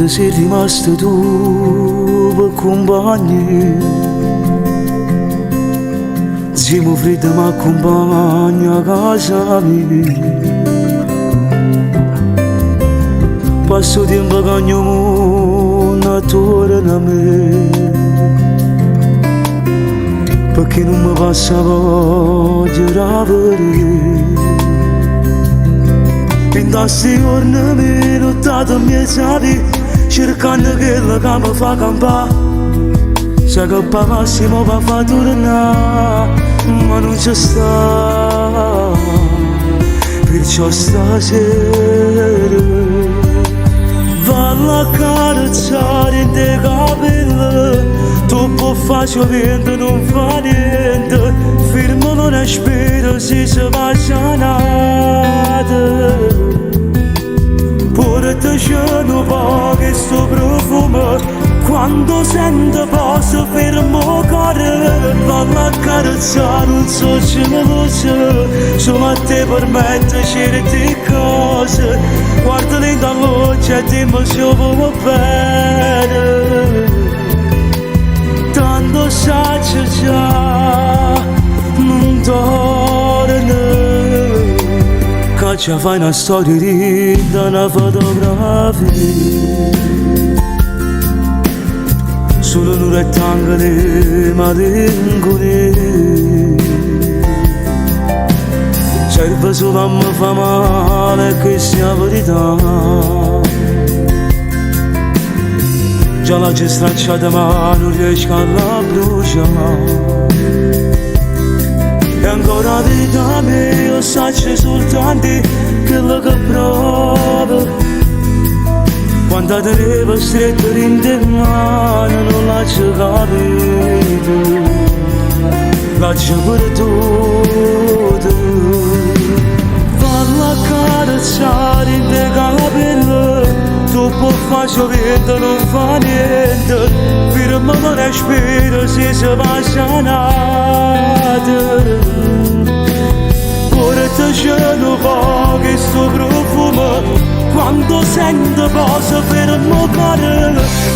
Quando sei rimasto tu per compagni, siamo freddi ma accompagna a casa mia. Passo tempo che ogni mondo attorno a me, perché non mi passa voglia di vedere. In questi giorni mi nottato mi sapi, cercando quello che mi fa campare. Sai che pagassimo per far tornare, ma non c'è sta. Perciò stasera vallo a carezzare in te capelli, troppo facile vento non fa niente, fermo non aspetto se si va sanata. Pure te c'è un po' che sto profumo, quando sento posso fermo cuore, vallo a carezzare non so se me lo so, solo a te permette certe cose, guardali dall'occhio e dimmi se vuoi bene, tanto saggio già non torna, che ci fai una storia di una fotografia. Solo un rettangolo malincone, serve solo a me fa male che sia verità. Già la c'è stracciata ma non riesco a la bruciare. E ancora vita mia io saccio soltanto quello che provo. Quando tenevo stretto in te mano non l'ho capito, l'ho perduto. Vallo a carezzare in te capelli, troppo facile vento non fa niente, fermo non aspetto se si va sanata. Pure te c'è un po' che sto profumo, quando sento posso fermo cuore,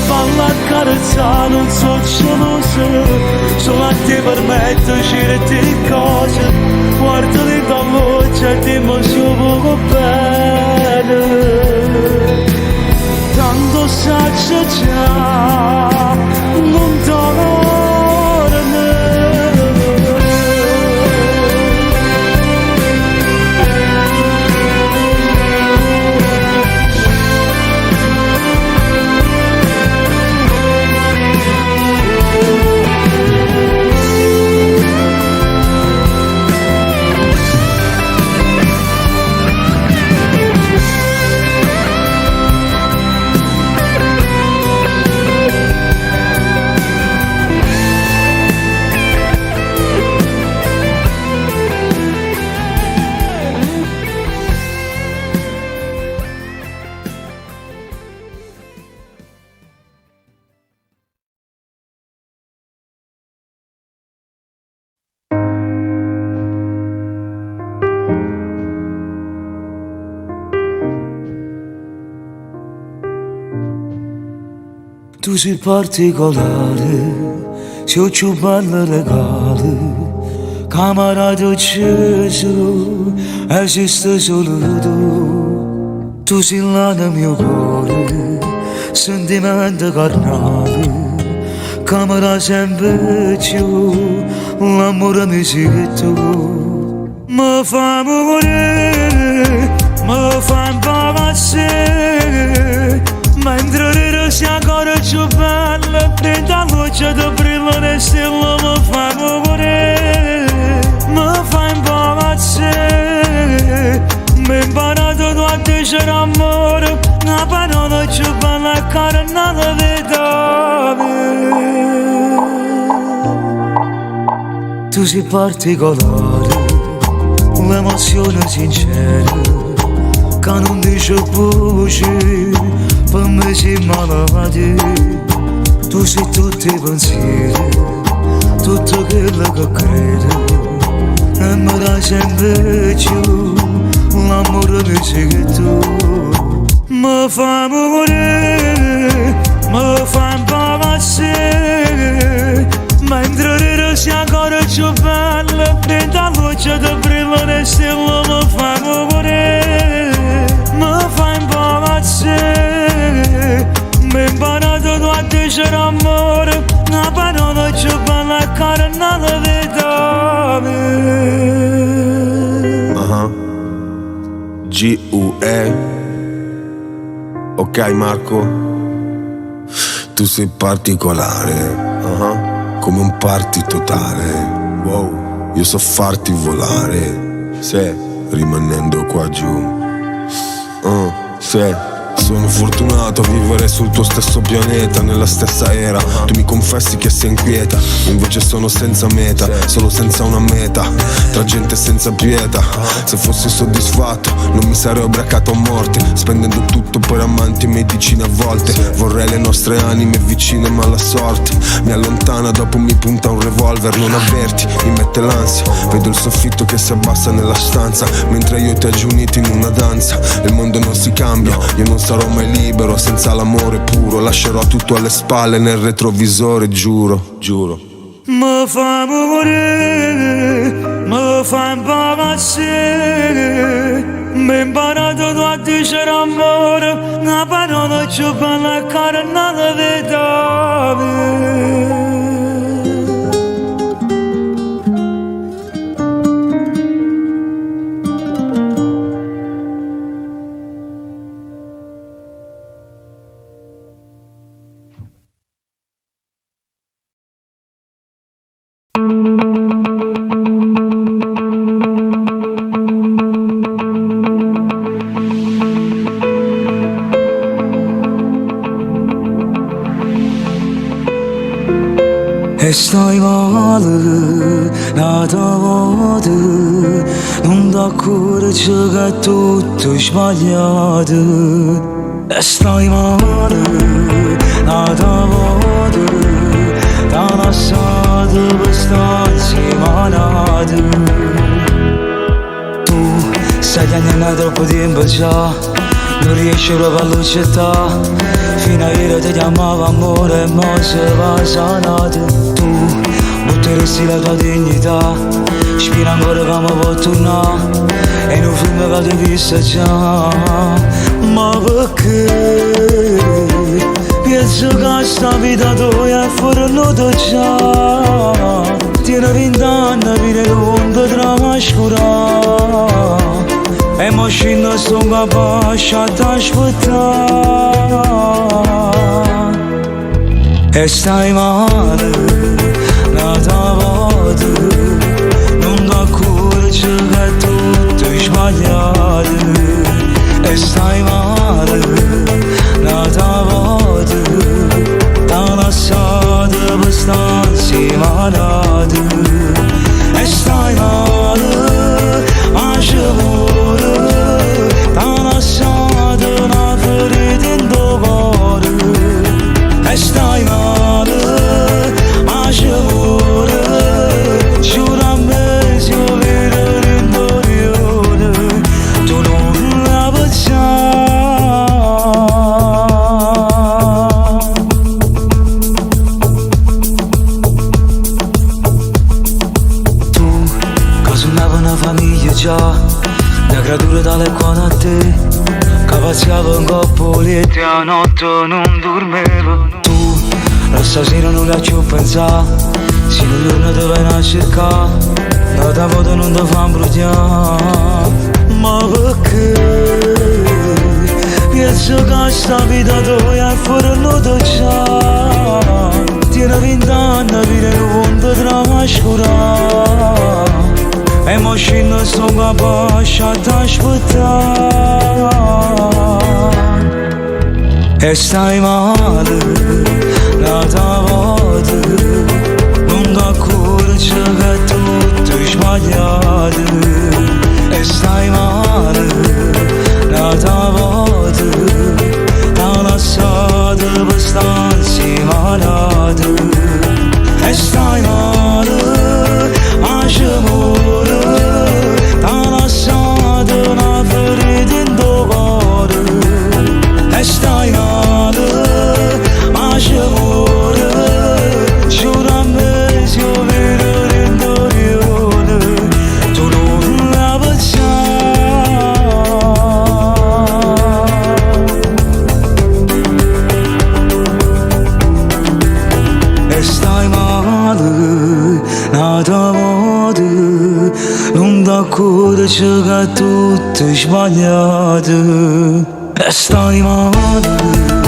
vallo a carezzare non so se lo so, solo a te permette certe cose, guardali dall'occhio e dimmi se vuoi bene, tanto saggio già non torna. Tu sei particolare, sei più bello regalo, camarada acceso, esiste solo tu. Tu sei là nel mio cuore, sentimento carnale, camera sempre più, l'amore mi sei tu. Mi fa morire, mi fa impazzire, mentre sei ancora più bella, prende la luce da brilla le stelle, mi fa morire, mi fa impazzire. Mi ho imparato tu a dicere amore, una parola più bella che non la vedo. Tu sei particolare, un'emozione sincera, che non dice voce, per me sei malati. Tu sei tutti i pensieri, tutto quello che credo, e mi dai sempre più l'amore che sei tu. mi fai morire, mi fai impazzire, mentre ridi ancora più bella, dentro la luce di prima le stelle mi fai morire, mi fai impazzire, mi hai imparato tu a dicere amore, una parola più bella che nella vita mia. G-U-E. Ok Marco, tu sei particolare, come un party totale. Wow, io so farti volare, se rimanendo qua giù. Se sono fortunato a vivere sul tuo stesso pianeta, nella stessa era. Tu mi confessi che sei inquieta, invece sono senza meta, solo senza una meta, tra gente senza pietà. Se fossi soddisfatto non mi sarei ubriacato a morte, spendendo tutto per amanti e medicine a volte. Vorrei le nostre anime vicine ma la sorte mi allontana, dopo mi punta un revolver. Non avverti, mi mette l'ansia, vedo il soffitto che si abbassa nella stanza, mentre io ti ho uniti in una danza. Il mondo non si cambia, io non sarò mai libero senza l'amore puro, lascerò tutto alle spalle nel retrovisore, giuro, giuro. Mi fai morire, mi fai impazzire, mi hai imparato tu a dicere amore, una parola più bella che nella vita mia. E stai male, nata volta, non t'accorgi che è tutto sbagliato. E stai male, nata volta, t'ha lasciato per stare insieme. Tu stai chiamando troppo tempo già, non riesci proprio a lucciare. Fino a ieri ti chiamavo amore e mo se va sanato. Tu butteresti la tua dignità, spina ancora che mi può tornare, e in un film che ti visto già. Ma perché? Penso che sta vita tua è fuori noto già. Tieni 20 anni a vivere l'onda tra mascurare, e mo scendo sto capace a t'aspettare. E stai male, nata volta, non t'accorgi che è tutto sbagliato. E stai male, nata volta, t'ha lasciato per stare insieme. E stai male, amore, t'ha lasciato una ferita in tuo cuore. E stai male, amore, giuro a me se io vedo l'interiore, tu non la Tu, che suonava una famiglia già, una creatura tale e quale a te, che passava in coppoletti e a notte non dormevo. Tu, la stasera non la più pensare, se un giorno ti vai a cercare, la tua foto non ti fa imbrugliare. Ma perché? Penso che sta vita tua è fuori noto già. Tieni 20 anni a vivere l'onda tra mascurare, e mo scendo sto capace a t'aspettare. E stai male, nata volta, non t'accorgi che è tutto sbagliato. E stai male, nata volta, t'ha lasciato per stare insieme. E stai male, amore, t'ha lasciato una ferita in tuo cuore. non d'accordo che tutto è sbagliato e stai male.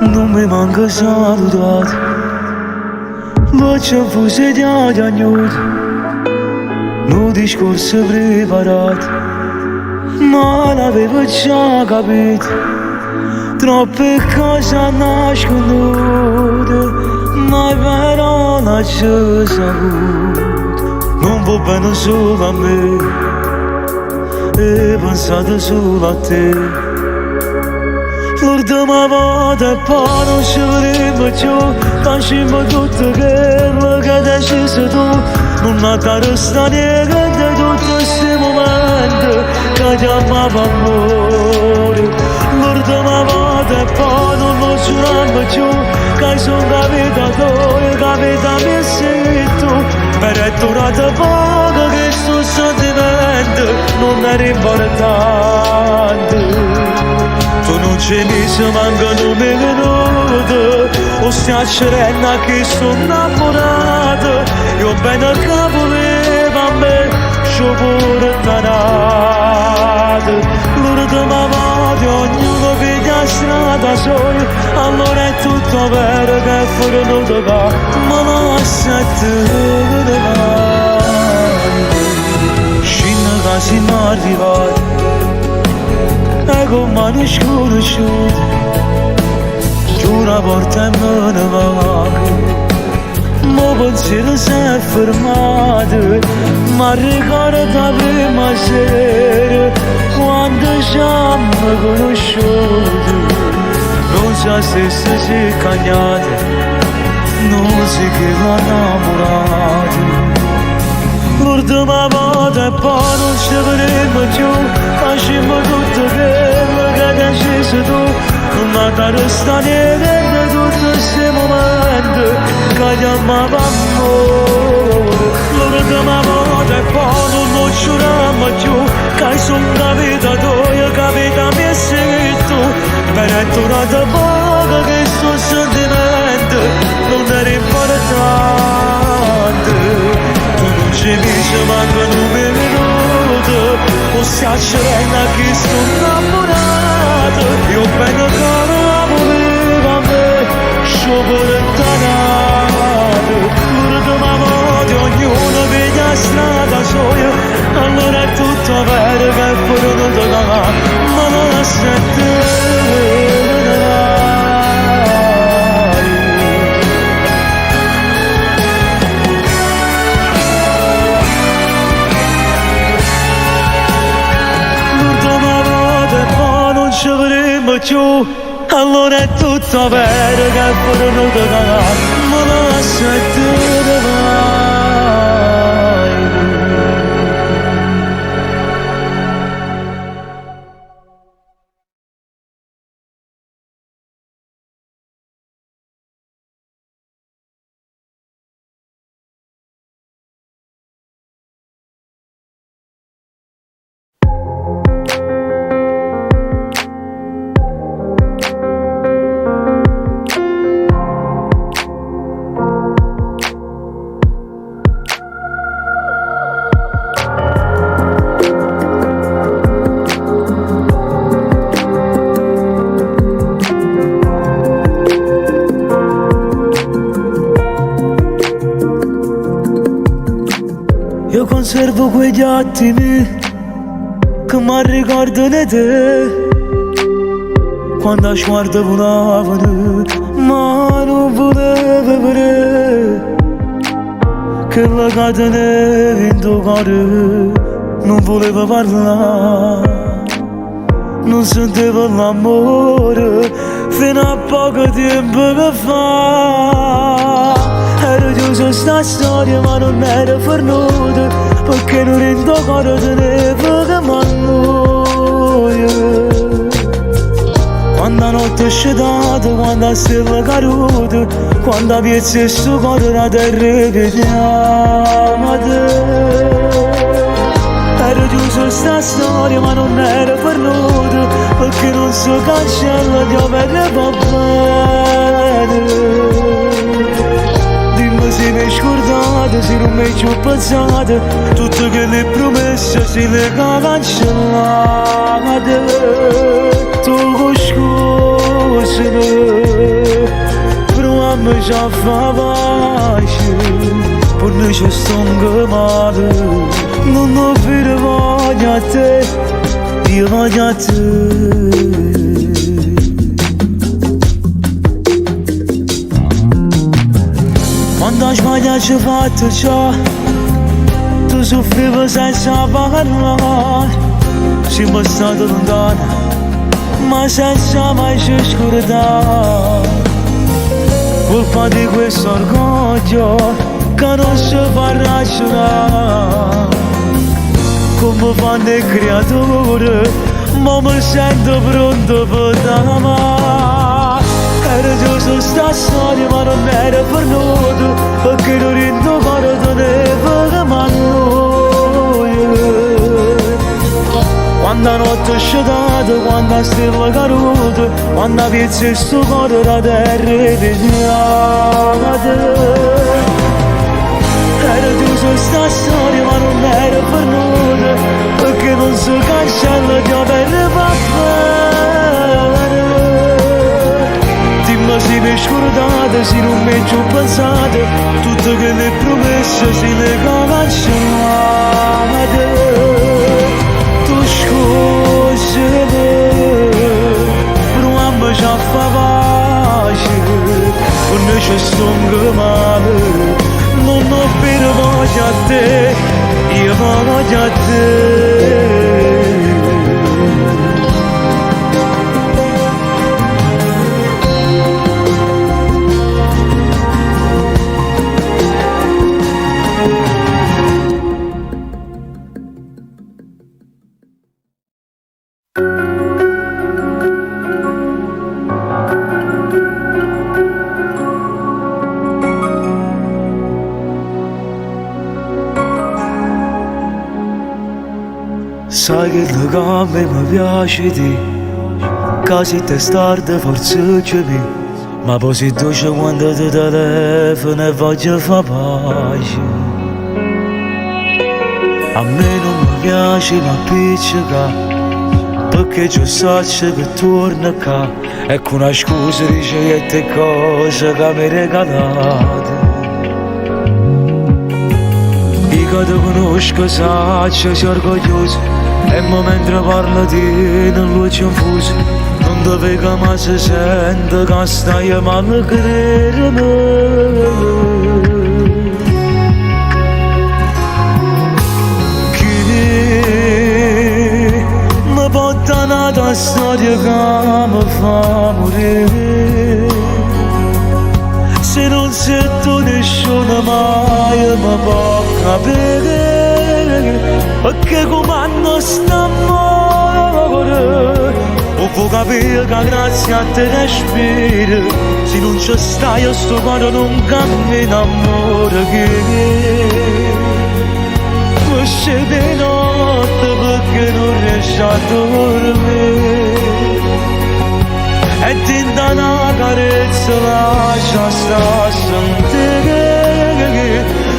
Non mi manca salutato, ma c'è un fuso di agnuto, un discorso preparato, ma l'avevo già capito, troppe cose nascondute, ma però non c'è saputo, non va bene solo a me, e pensate solo a te. L'ultima volta e poi non ci vedremo più, facciamo tutto quello che hai deciso tu, non notare sta niente di tutti questi momenti che chiamavo amore. L'ultima volta e poi non lo giuriamo più, che sono capitato, capita mi sei tu, per è durato poco che sto sentimento non era importante. Tu non ci dici mancano un minuto, o stia serena che sono innamorato, io bene che voleva a me, ci pure nato. L'ultima volta ognuno vede la strada sola, allora è tutto vero che è fuori non ti va, ma non aspetta scina che siamo arrivati, e con mani sconosciute chiudo la porta e me ne vado, mo pensiero si è fermato, ma ricordo la prima sera quando ci siamo conosciuti, non so se si cagnate, non si che l'ha innamorato. L'ultima volta e poi non ci vedremo più, facciamo tutto quello che hai deciso tu, non notare sta niente di tutti questi momenti che chiamavo amore. L'ultima volta e poi non lo giuriamo più, che sono capitato, io capita mi sei tu, per è durato poco che sto sentimento non era importante. Ci dice mancano un minuto, o stia serena che sono innamorato, io bene che la voleva a me, sciopero tanato. L'ultima volta ognuno vede la strada sola, allora è tutto vero che è fuori non ti va, ma non aspetta. Ci vedremo più, allora è tutto vero che è fuori non ti va, ma non aspetta mai. Io conservo quegli attimi che mi ricordano te, quando a sguardo volavano ma non volevo vedere. quella catena in tuo cuore non voleva parlare, non sentiva l'amore fino a poco tempo che fa. Era chiusa sta storia ma non era fornuta, perché non in tuo cuore teneva che m'annoia. Quando la notte è scetata, quando la stella è caduta, quando piezza il suo cuore la terra che chiamate. Era chiusa sta storia ma non era perduta, perché non si cancella di avere va bene. Dimmi se mi hai scordato, se non mi hai più pensato, tutte quelle promesse se le cancellate. Tu scusami, però a me già fa pace, per noi ci sto male. Non ho più voglia a te, io voglio a te. Quando hai sbagliato ci hai fatto ciò, tu soffrivi senza parlare, siamo stati lontani ma senza mai ci scordare. Colpa di questo orgoglio che non si fa ragionare, come fanno i creatori, ma mi sento pronto per amare. Era giusto sta storia ma non era perduta, perché non in tuo cuore teneva che m'annoia. Quando la notte è scetata, quando la stella è caduta, quando piezza il suo cuore la terra è chiamata. Era chiusa sta storia ma non era perduta, perché non si cancella di avere va bene. Dimmi se mi hai scordato, se non mi hai più pensato, tutte quelle promesse se le cancellate. Scusami, però a me già fa pace, per noi ci sto male. Non ho più voglia a te, io voglio a te. Sai che il legame mi piace di, quasi testardo forse c'è più, ma poi si dolce quando ti telefono e voglio fa pace. A me non mi piace la piccica, perché già so che torna qua, e con una scusa dice che cose che mi regalate. Io che ti conosco so che sei orgoglioso, e mentre parlo di non lo c'è un fuso, non dove che mai si sente che stai male a credermi. Chi mi porta una storia che mi fa morire, se non sento nessuno mai mi può capire. Perché comando st'amore, o può capire che grazie a te respiro, se non ci stai a sto cuore non cammina amore che mi scende notte perché non riesci a dormire, e ti dà una carezza lascia sta a sentire,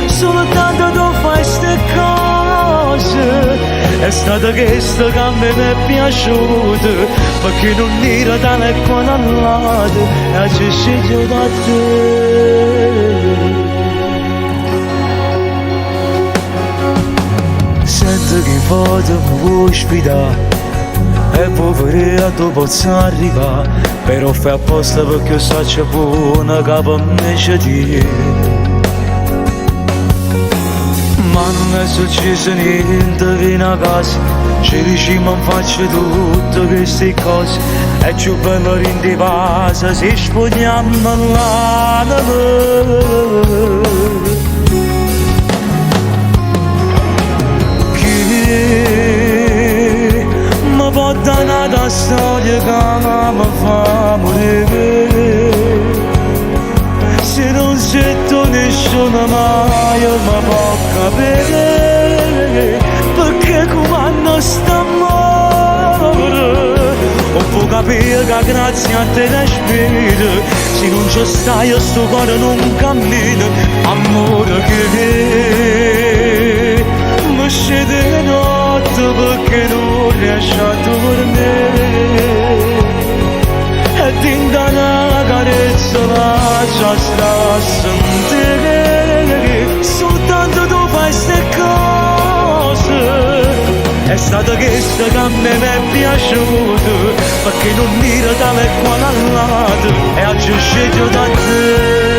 soltanto tu fai ste cose. È stata questa che a me mi è piaciuta, perché non era tale e quanto e ci sceglio da te. Sento che foto mi vuoi sfidare e poi vedere dove posso arrivare, però fai apposta perché so c'è buona che per me c'è te. è successo niente fino a casa, ci diciamo in faccia tutte queste cose, è più bello in casa se spogliamo l'anima. Chi mi può dare una storia che mi fa morire? Se non sento nessuno mai mi può capire perché comando st'amore. Non può capire che grazie a te respiro, se non ci stai sto cuore non cammina. Amore che mi scende di notte perché non riesci a dormire. E tinta una carezza faccia sta a sentire, soltanto tu fai ste cose. È stata questa che a me mi è piaciuta, perché non mira tale quale al lato, e oggi scelgo da te.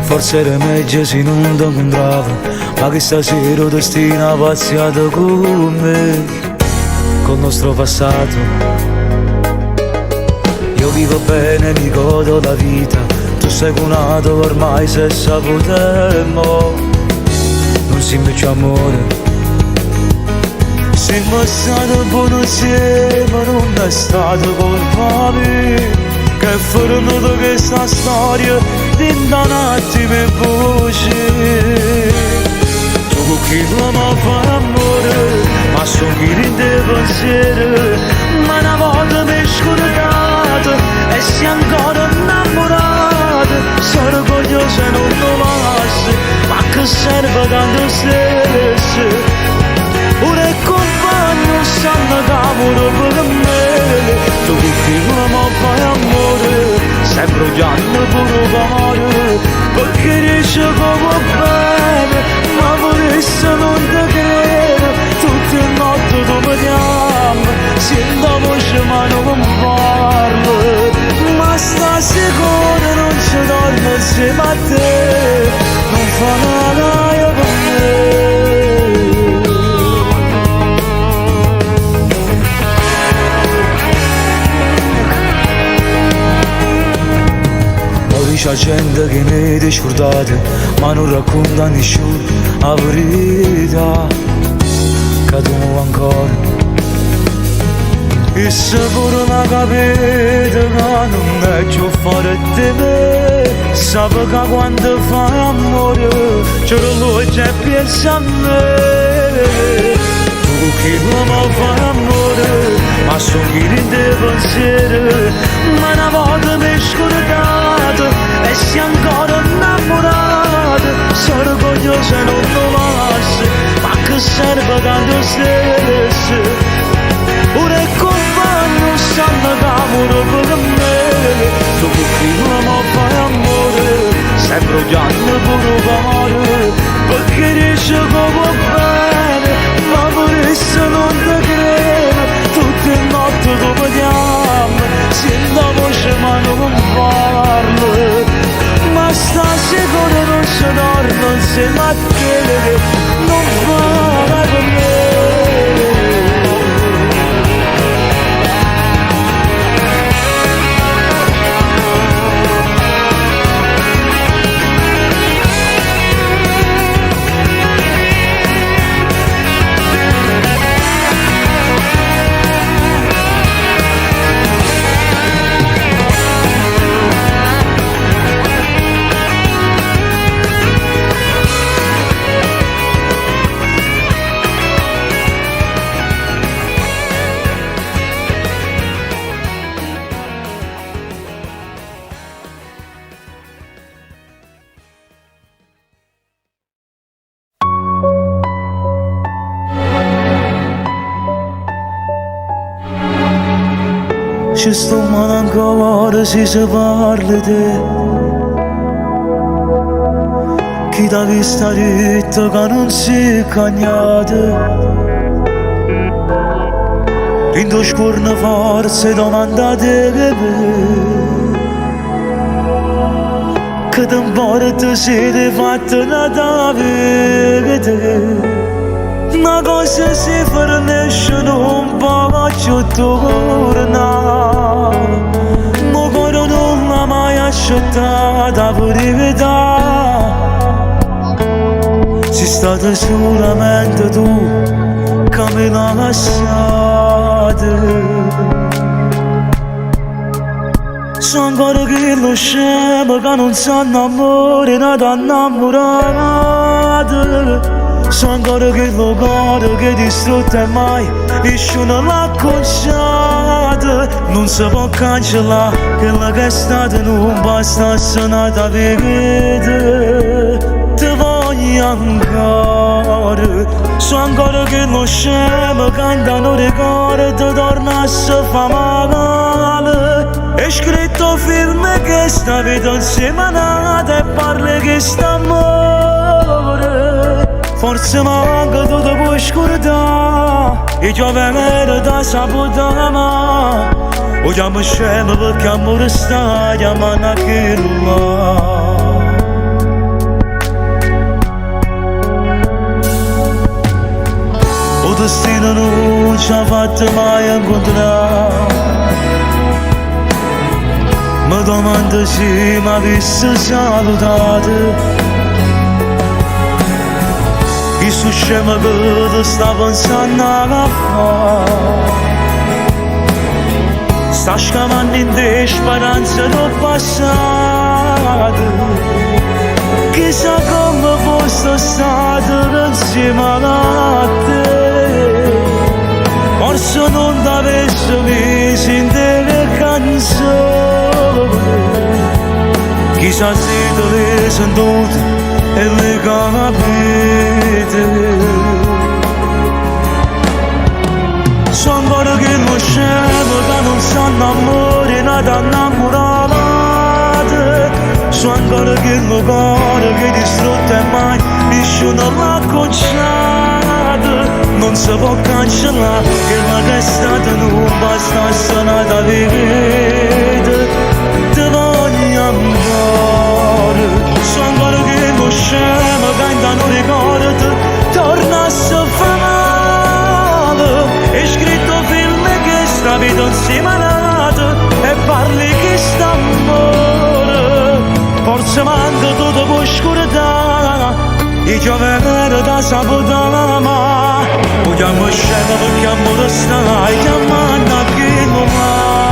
Forse era meglio se non ti incontravo, ma che stasera destina pazziato con me, col nostro passato. Io vivo bene, mi godo la vita, tu sei cunato ormai se saputemmo, non si invece amore. Siamo stati buoni insieme, non è stato colpa mia, che è fornito questa storia di un attimo e voce. Tu con chi tu mi fai amore, ma sono chi rinde pensiero, ma una volta mi hai scordato e sei ancora innamorato. Sono orgoglioso e non lo lascio, ma che serve tanto stesso. Ora è compagno, sanno che amore per me. Tu con chi tu mi fai amore, sempre odiando pure cuore, perché dice come bene, ma vorresti non te credo. Tutte le notti tu mi chiami, sento voce ma non parlo, ma sta sicura non ci dormo insieme a te, non fa nada io con me. C'è gente che mi è scordata, ma non racconta a nessuno la verità, che tu ancora. E se pure la capite che non è più fuori di me, sape che quando fai amore, c'è lui che pensa a me. Tu con chi tu mi fai amore, ma sono chi rinde pensiero, ma una volta mi hai scordato e sei ancora innamorato. Sono orgoglioso e non lo lascio, ma che serve tanto stesso. Ora è compagno, sanno che amore per me. Tu con chi tu mi fai amore, sempre odiando pure cuore, perché dice come bene, ma vorresti non te credo. Tutte le notti tu mi chiami, sento voce ma non parlo, ma stasera non ci dormo insieme a te, non fai per me. ci sto male ancora si parla te. Chi t'ha vista ritta che non si è cagnata. In due scorne forse domandate che ti importa se ti fatta una vita. Una cosa si fornisce un po' più torna. Ma cuore non l'ha mai accettata per verità. Sei stata solamente tu che me l'ha lasciata. Sono ancora che lo scemo che non sa innamorare, non t'ha innamorata. Sono ancora che lo cuore che distrutto e mai nessuno l'ha conciato. Non si può cancellare quella che è stata, non basta essere nata vita. Ti voglio ancora. Sono ancora che lo scemo canta non ricordo, torna a se fa male. È scritto film che sta vita insieme a nata e parli che sta amore. Forse manca tutto puoi scordare e giove merita saputare ma o chiamo scemo perché amore sta chiamando a chi là. O destino non ci ha fatto mai incontrare. Mi domando se mi avesse salutato. Chi su scema che ti sta pensando a fare. Sta scavando in te speranze del passato. Chissà come fosse stato insieme a te. Forse non t'avesse messo in te le canzoni. Chissà se te le sentute e le capite. Sono ancora che lo scemo che non sa innamorare, non t'ha innamorata. Sono ancora che lo cuore che distrutto e mai nessuno l'ha conciato. Non si può cancellare quella che è stata, non basta essere nata vita. Ti voglio ancora. Sono ancora che lo scemo canta non ricordo, torna a se fa male. È scritto film che sta vita insieme a nata e parli che sta amore. Forse manca tutto puoi scordare e giove merita saputare ma o chiamo scemo perché amore stai chiamando a chi non va.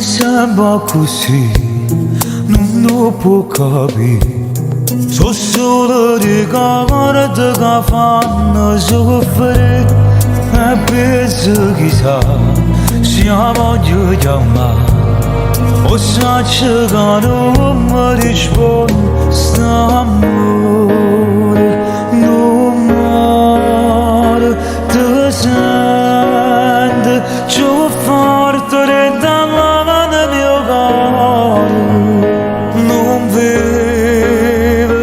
Sembra così, non lo può capire. Sono solo ricordi che fanno soffrire. E penso chissà se voglio chiamare o saccio che non mi risponde st'amore. Non muore, ti sente più forte dentro del mio cuore. Non vive,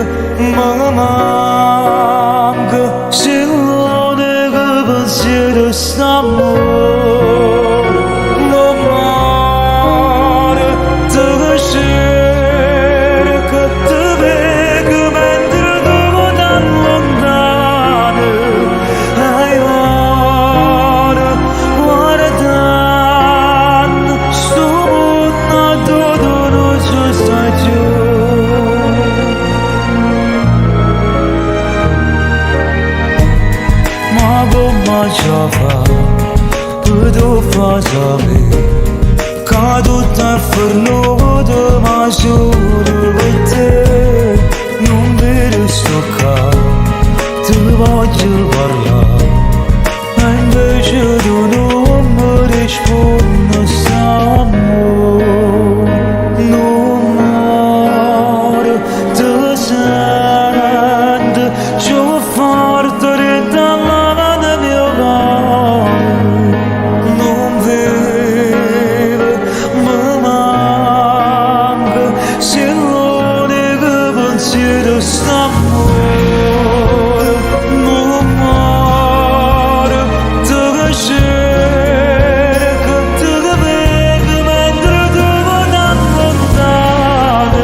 ma manca se l'unico stasera st'amore non muore, te che cerco, te che vedo mentre tu vai tan lontano.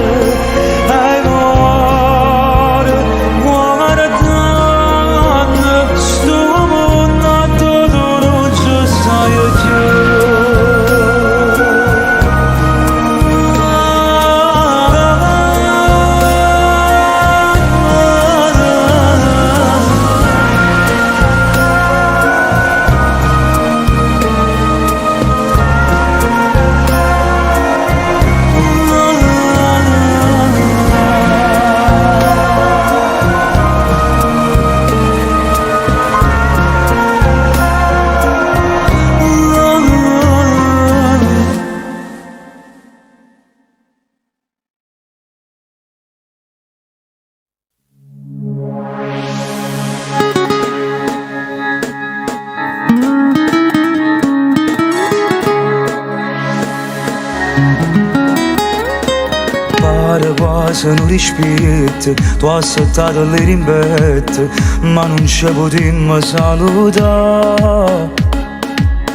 Ai cuore, cuore tanto, sto mondo tutto non ci stai più. Pare quasi non rispetto, tu hai saltato le rimbette, ma non ci potremmo salutare.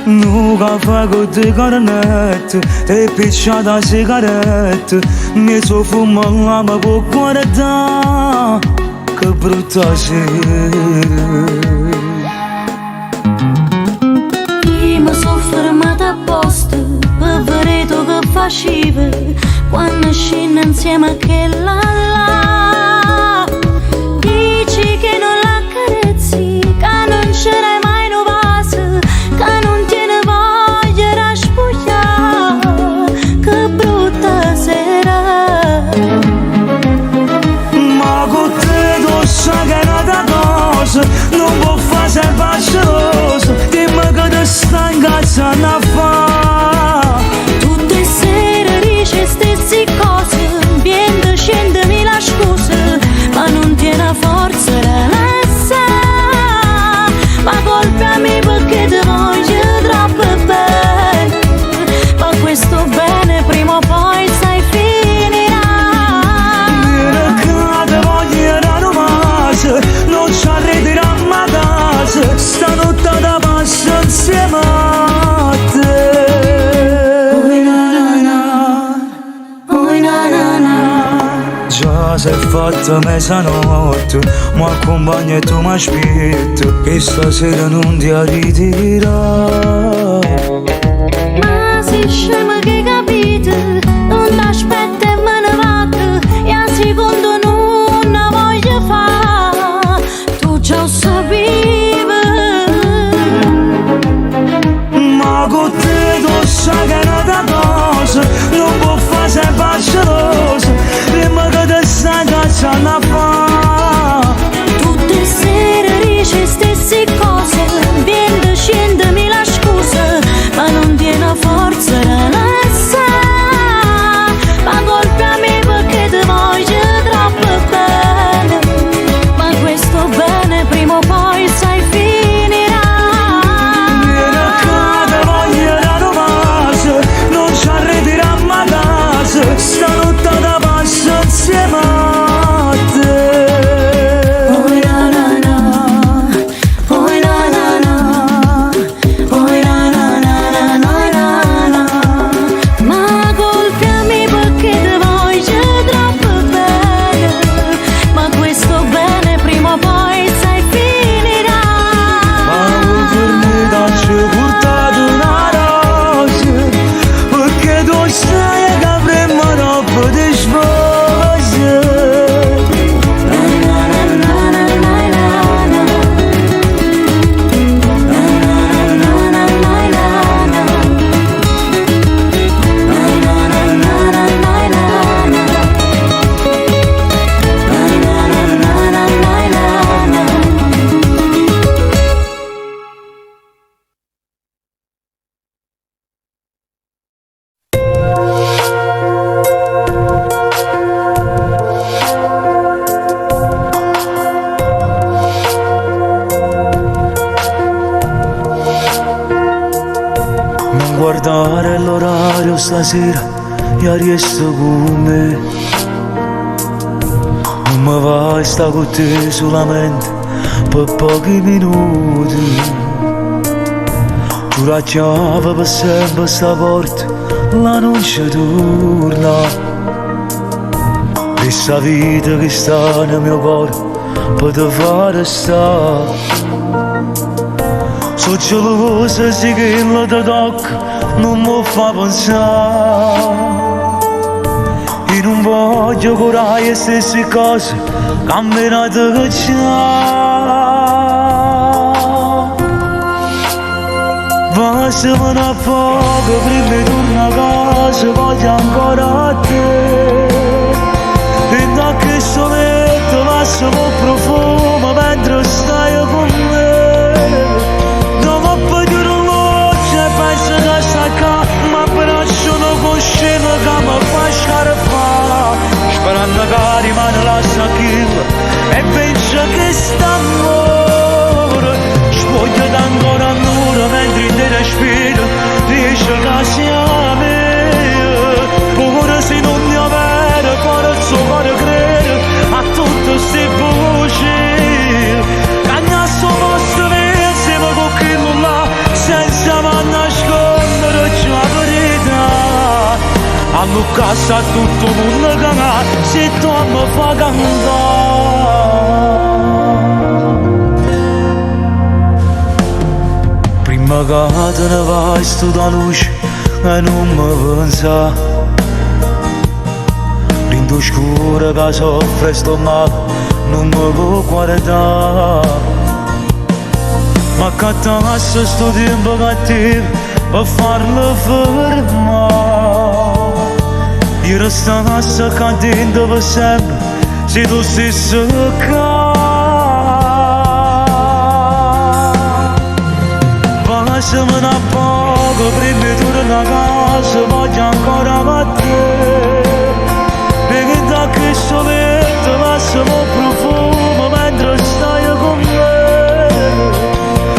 Nu caffè con due cornette, te picciata a sigarette, mi so fumo ma può guardare, che brutta sera. Io mi sono fermata apposta per vedere tu che facevi quando scendo insieme a quella là. Dici che non la carezzi, che non c'era mai un vaso, che non tiene voglia di spugliare, che brutta sera. Ma con te tu sai che è una cosa, non può fare sempre geloso, dimmi che ti sta incazzando a fare. Tutte sere dici stesse cose, vieni scendemi la scusa, ma non tiene forza da lasciare. Ma colpami perché ti voglio troppo bene, ma questo bene prima o poi sai finirà. Dire che ti voglio dare un non ci arriverà mai casa, stanotte da passo insieme a te. Oi na na na, oi na na na. Già sei fatta mezzanotte, mi accompagni e tu mi aspetti, che stasera non ti ritirerà. Ma sei scema che capite, non t'aspetta e me ne vado, e a secondo non la voglio fare, tu già lo sapevi. Ma con te tu sai che è una cosa, non può fare sempre geloso, prima che ti stai cacciando a fare. Tutte sere dici stesse cose, vieni scendemi la scusa, ma non tiene forza da lasciare. Ma colpami perché ti voglio troppo bene, ma questo bene prima o poi sai finirà. Vieni che ti voglio dare un bacio, non ci arriverà mai casa, stanotte da passo insieme a te. Oi na na na, oi na na na, oi na na na na na na. Ma colpimi perché ti voglio troppo bene, ma questo bene prima o poi sai finirà. Ma vuoi fermare ci ho portato una rosa, perché tu sai che avremmo troppo di sposa. Na na na na na na na na. Na na na na na na na. Na na na na na na na. Na na na na na na na. Non guardare stasera, ieri è sto come. sta con te solamente per pochi minuti. Giura chiave per sempre sta porta, la non ci torna. Questa vita che sta nel mio cuore per te fare stare. So gelosa se che la ti tocca non mi fa pensare. E non voglio curare le stesse cose camminate che c'è. Passami a poco prima di tornare a casa, voglio ancora a te. E da che soletto lasciamo il profumo mentre stai con me. Non ho più di luce, penso che stai qua, ma però sono cosciente che mi fa scarpare. Sperando che rimane la sacchilla e penso che sta amore. Spoglio ancora nulla mentre ti respiro, riesci a siamo. Ora se non ne avere cuore il suo cuore crede a tutte queste voci. Cagnasso posso insieme con chi non l'ha, senza mai nascondere la verità. A Lucassa tutto il mondo cagà, se tu mi fa cantare. Prima che te ne vai sto da luce e non mi pensa. Rindo scuro che soffre stomaco non mi può guardare. Ma cattasse sto tempo cattivo per farlo fermare. Io restasse cadendo per sempre se tu stessi qua. Passami a poco prima di tornare a casa, voglio ancora a te. Perché da che soletto lasciamo il profumo mentre stai con me.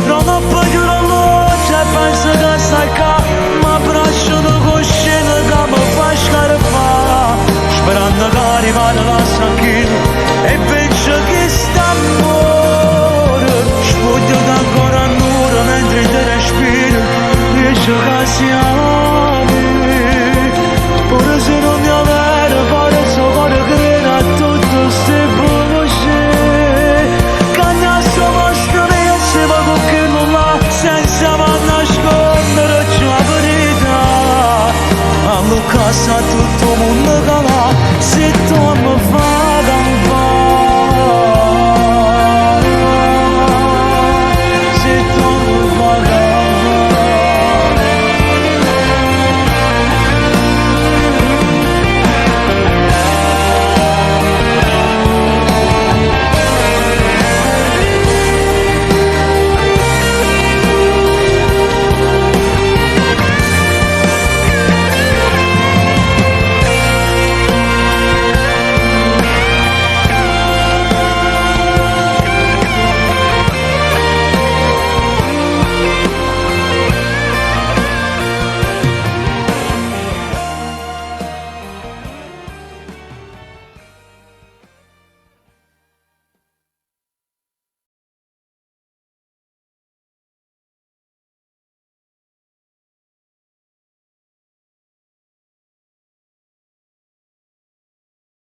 Non ho più di luce, penso che stai qua, ma però sono cosciente che mi fa scarpare. Sperando che rimane la sacchina e penso che sta amore. Spoglio ancora nulla mentre ti respiro, riesco a siamo.